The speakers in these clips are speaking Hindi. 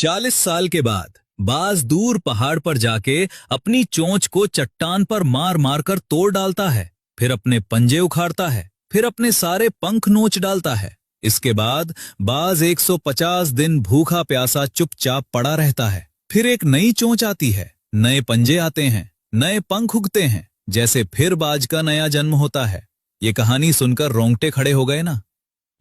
40 साल के बाद बाज दूर पहाड़ पर जाके अपनी चोंच को चट्टान पर मार मार कर तोड़ डालता है, फिर अपने पंजे उखाड़ता है, फिर अपने सारे पंख नोच डालता है। इसके बाद बाज 150 दिन भूखा प्यासा चुपचाप पड़ा रहता है। फिर एक नई चोंच आती है, नए पंजे आते हैं, नए पंख उगते हैं, जैसे फिर बाज का नया जन्म होता है। ये कहानी सुनकर रोंगटे खड़े हो गए ना?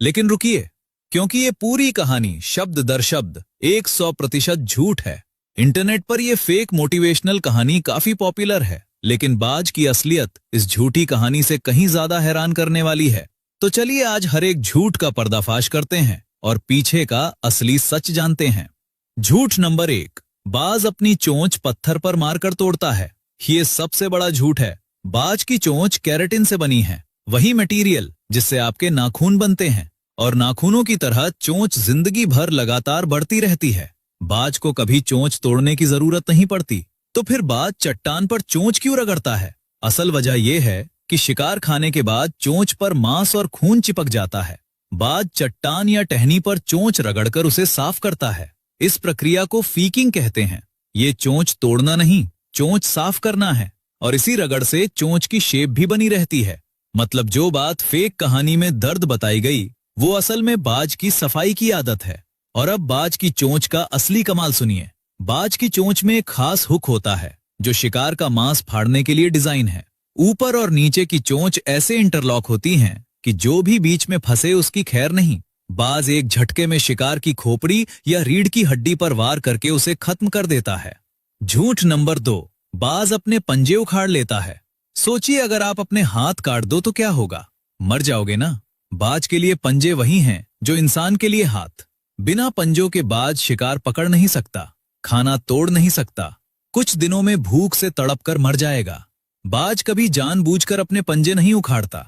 लेकिन रुकिए, क्योंकि ये पूरी कहानी शब्द दर शब्द 100% झूठ है। इंटरनेट पर ये फेक मोटिवेशनल कहानी काफी पॉपुलर है, लेकिन बाज की असलियत इस झूठी कहानी से कहीं ज्यादा हैरान करने वाली है। तो चलिए आज हर एक झूठ का पर्दाफाश करते हैं और पीछे का असली सच जानते हैं। झूठ नंबर 1, बाज अपनी चोंच पत्थर पर मारकर तोड़ता है। ये सबसे बड़ा झूठ है। बाज की चोंच केराटिन से बनी है, वही मटेरियल जिससे आपके नाखून बनते हैं, और नाखूनों की तरह चोंच जिंदगी भर लगातार बढ़ती रहती है। बाज को कभी चोंच तोड़ने की जरूरत नहीं पड़ती, तो फिर बाज चट्टान पर चोंच क्यों रगड़ता है? असल वजह यह है कि शिकार खाने के बाद चोंच पर मांस और खून चिपक जाता है। बाज चट्टान या टहनी पर चोंच रगड़कर उसे साफ करता है। इस प्रक्रिया को फीकिंग कहते हैं। ये चोंच तोड़ना नहीं, चोंच साफ करना है, और इसी रगड़ से चोंच की शेप भी बनी रहती है। मतलब जो बात फेक कहानी में दर्द बताई गई, वो असल में बाज की सफाई की आदत है। और अब बाज की चोंच का असली कमाल सुनिए। बाज की चोंच में एक खास हुक होता है, जो शिकार का मांस फाड़ने के लिए डिजाइन है। ऊपर और नीचे की चोंच ऐसे इंटरलॉक होती हैं कि जो भी बीच में फंसे उसकी खैर नहीं। बाज एक झटके में शिकार की खोपड़ी या रीढ़ की हड्डी पर वार करके उसे खत्म कर देता है। झूठ नंबर 2, बाज अपने पंजे उखाड़ लेता है। सोचिए, अगर आप अपने हाथ काट दो तो क्या होगा? मर जाओगे ना। बाज के लिए पंजे वही हैं जो इंसान के लिए हाथ। बिना पंजों के बाज शिकार पकड़ नहीं सकता, खाना तोड़ नहीं सकता, कुछ दिनों में भूख से तड़प कर मर जाएगा। बाज कभी जानबूझकर अपने पंजे नहीं उखाड़ता।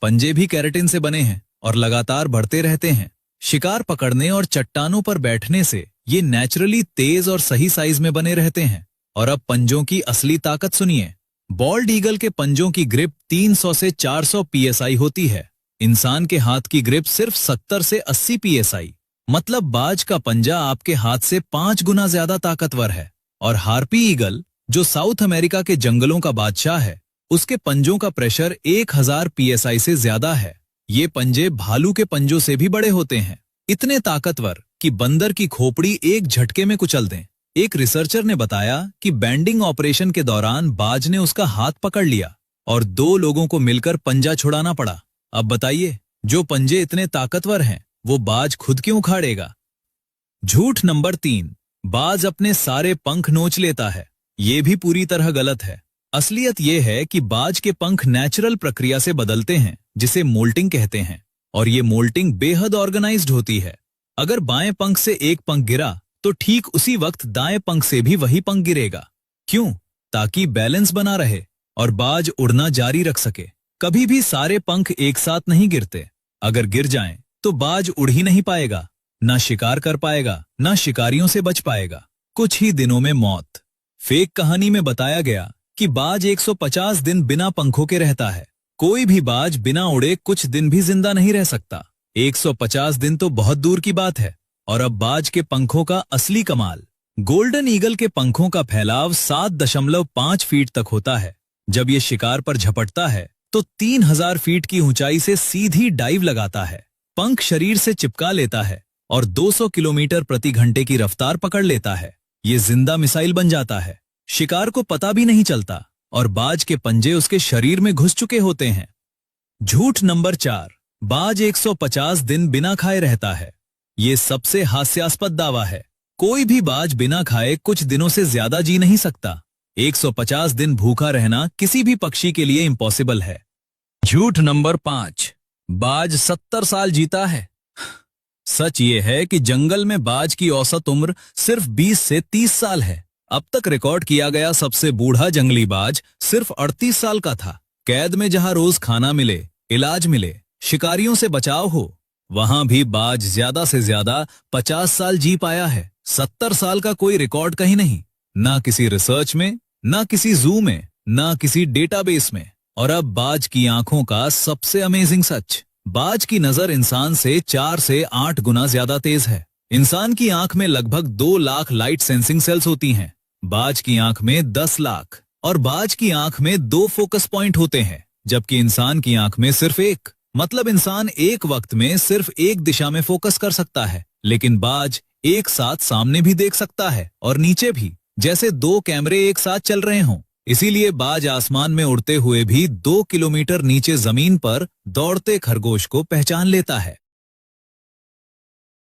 पंजे भी केराटिन से बने हैं और लगातार बढ़ते रहते हैं। शिकार पकड़ने और चट्टानों पर बैठने से ये नेचुरली तेज और सही साइज में बने रहते हैं। और अब पंजों की असली ताकत सुनिए। बॉल्ड ईगल के पंजों की ग्रिप 300 से 400 psi होती है। इंसान के हाथ की ग्रिप सिर्फ 70 से 80 psi। मतलब बाज का पंजा आपके हाथ से 5 गुना ज्यादा ताकतवर है। और हार्पी ईगल, जो साउथ अमेरिका के जंगलों का बादशाह है, उसके पंजों का प्रेशर 1000 psi से ज्यादा है। ये पंजे भालू के पंजों से भी बड़े होते हैं, इतने ताकतवर कि बंदर की खोपड़ी एक झटके में कुचल दें। एक रिसर्चर ने बताया कि बैंडिंग ऑपरेशन के दौरान बाज ने उसका हाथ पकड़ लिया और 2 लोगों को मिलकर पंजा छुड़ाना पड़ा। अब बताइए, जो पंजे इतने ताकतवर हैं, वो बाज खुद क्यों उखाड़ेगा? झूठ नंबर 3, बाज अपने सारे पंख नोच लेता है। ये भी पूरी तरह गलत है। असलियत यह है कि बाज के पंख नेचुरल प्रक्रिया से बदलते हैं, जिसे मोल्टिंग कहते हैं। और ये मोल्टिंग बेहद ऑर्गेनाइज्ड होती है। अगर बाएं पंख से एक पंख गिरा तो ठीक उसी वक्त दाएं पंख से भी वही पंख गिरेगा। क्यों? ताकि बैलेंस बना रहे और बाज उड़ना जारी रख सके। कभी भी सारे पंख एक साथ नहीं गिरते। अगर गिर जाएं तो बाज उड़ ही नहीं पाएगा, ना शिकार कर पाएगा, ना शिकारियों से बच पाएगा। कुछ ही दिनों में मौत। फेक कहानी में बताया गया कि बाज 150 दिन बिना पंखों के रहता है। कोई भी बाज बिना उड़े कुछ दिन भी जिंदा नहीं रह सकता। 150 दिन तो बहुत दूर की बात है। और अब बाज के पंखों का असली कमाल। गोल्डन ईगल के पंखों का फैलाव 7.5 फीट तक होता है। जब ये शिकार पर झपटता है तो 3000 फीट की ऊंचाई से सीधी डाइव लगाता है। पंख शरीर से चिपका लेता है और 200 किलोमीटर प्रति घंटे की रफ्तार पकड़ लेता है। ये जिंदा मिसाइल बन जाता है। शिकार को पता भी नहीं चलता और बाज के पंजे उसके शरीर में घुस चुके होते हैं। झूठ नंबर 4, बाज 150 दिन बिना खाए रहता है। ये सबसे हास्यास्पद दावा है। कोई भी बाज बिना खाए कुछ दिनों से ज्यादा जी नहीं सकता। 150 दिन भूखा रहना किसी भी पक्षी के लिए इम्पॉसिबल है। झूठ नंबर 5, बाज 70 साल जीता है। सच ये है कि जंगल में बाज की औसत उम्र सिर्फ 20 से 30 साल है। अब तक रिकॉर्ड किया गया सबसे बूढ़ा जंगली बाज सिर्फ 38 साल का था। कैद में जहां रोज खाना मिले, इलाज मिले, शिकारियों से बचाव हो, वहां भी बाज ज्यादा से ज्यादा 50 साल जी पाया है। 70 साल का कोई रिकॉर्ड कहीं नहीं, ना किसी रिसर्च में, ना किसी जू में, ना किसी डेटाबेस में। और अब बाज की आंखों का सबसे अमेजिंग सच, बाज की नजर इंसान से 4 से 8 गुना ज्यादा तेज है। इंसान की आंख में लगभग 2 लाख लाइट सेंसिंग सेल्स होती हैं। बाज की आंख में 10 लाख और बाज की आंख में 2 फोकस पॉइंट होते हैं, जबकि इंसान की आंख में सिर्फ एक। मतलब इंसान एक वक्त में सिर्फ एक दिशा में फोकस कर सकता है, लेकिन बाज एक साथ सामने भी देख सकता है और नीचे भी, जैसे 2 कैमरे एक साथ चल रहे हों। इसीलिए बाज आसमान में उड़ते हुए भी 2 किलोमीटर नीचे जमीन पर दौड़ते खरगोश को पहचान लेता है।